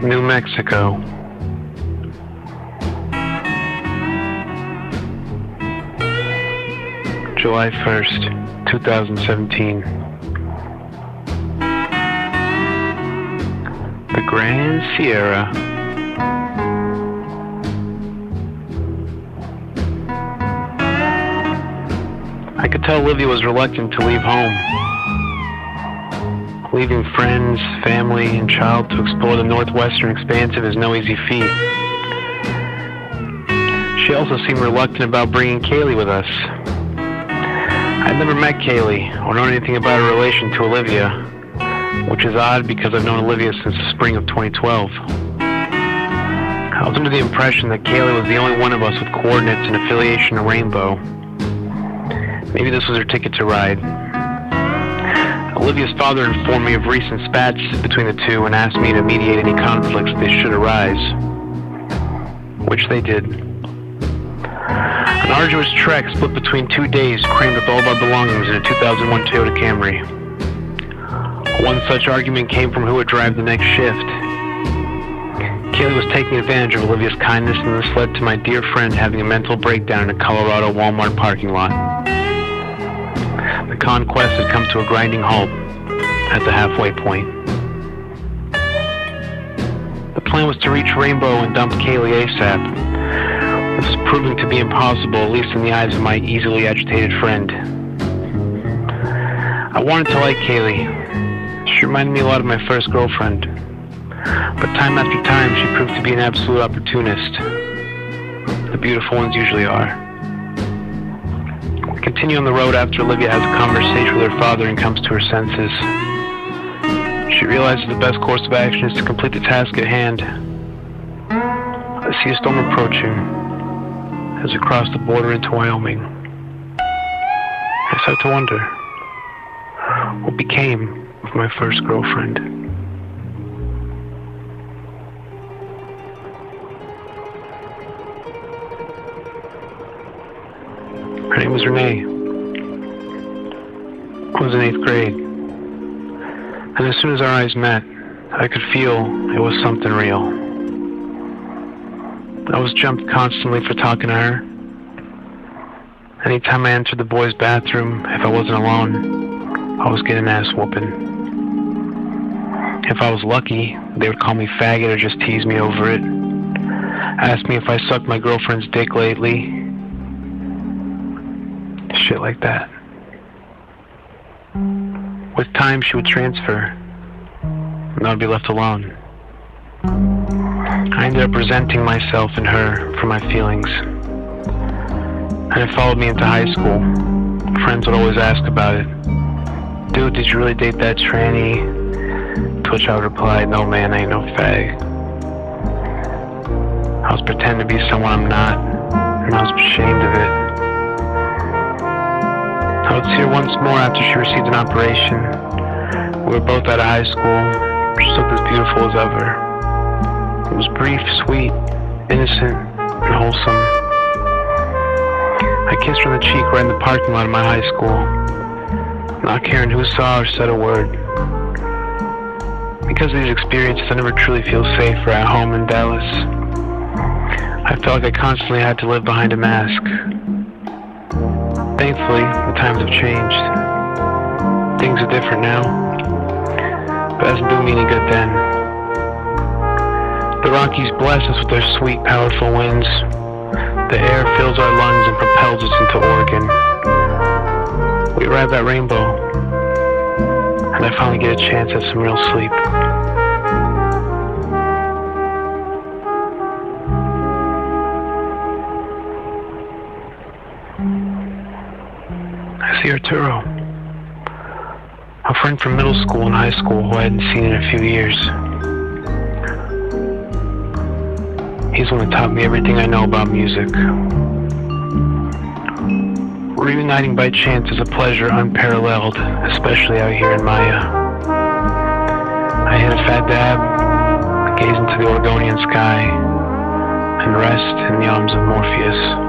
New Mexico. July 1st, 2017. The Grand Sierra. I could tell Olivia was reluctant to leave home. Leaving friends, family, and child to explore the northwestern expansive is no easy feat. She also seemed reluctant about bringing Kaylee with us. I'd never met Kaylee or known anything about her relation to Olivia, which is odd because I've known Olivia since the spring of 2012. I was under the impression that Kaylee was the only one of us with coordinates and affiliation to Rainbow. Maybe this was her ticket to ride. Olivia's father informed me of recent spats between the two and asked me to mediate any conflicts if they should arise, which they did. An arduous trek split between 2 days crammed with all of our belongings in a 2001 Toyota Camry. One such argument came from who would drive the next shift. Kaylee was taking advantage of Olivia's kindness, and this led to my dear friend having a mental breakdown in a Colorado Walmart parking lot. The conquest had come to a grinding halt at the halfway point. The plan was to reach Rainbow and dump Kaylee ASAP. This was proving to be impossible, at least in the eyes of my easily agitated friend. I wanted to like Kaylee. She reminded me a lot of my first girlfriend. But time after time, she proved to be an absolute opportunist. The beautiful ones usually are. We continue on the road after Olivia has a conversation with her father and comes to her senses. She realizes the best course of action is to complete the task at hand. I see a storm approaching as we cross the border into Wyoming. I start to wonder what became of my first girlfriend. Her name was Renee. I was in 8th grade. And as soon as our eyes met, I could feel it was something real. I was jumped constantly for talking to her. Anytime I entered the boys' bathroom, if I wasn't alone, I was getting ass whooping. If I was lucky, they would call me faggot or just tease me over it. Ask me if I sucked my girlfriend's dick lately. Shit like that. With time, she would transfer, and I would be left alone. I ended up resenting myself and her for my feelings. And it followed me into high school. Friends would always ask about it. Dude, did you really date that tranny? To which I would reply, no man, I ain't no fag. I was pretending to be someone I'm not, and I was ashamed of it. I would see her once more after she received an operation. We were both out of high school. She looked as beautiful as ever. It was brief, sweet, innocent, and wholesome. I kissed her on the cheek right in the parking lot of my high school, not caring who saw or said a word. Because of these experiences, I never truly feel safe or at home in Dallas. I felt like I constantly had to live behind a mask. Thankfully, the times have changed. Things are different now, but it hasn't done me any good then. The Rockies bless us with their sweet, powerful winds. The air fills our lungs and propels us into Oregon. We arrive at Rainbow, and I finally get a chance at some real sleep. I see Arturo, a friend from middle school and high school who I hadn't seen in a few years. He's the one that taught me everything I know about music. Reuniting by chance is a pleasure unparalleled, especially out here in Maya. I hit a fat dab, gaze into the Oregonian sky, and rest in the arms of Morpheus.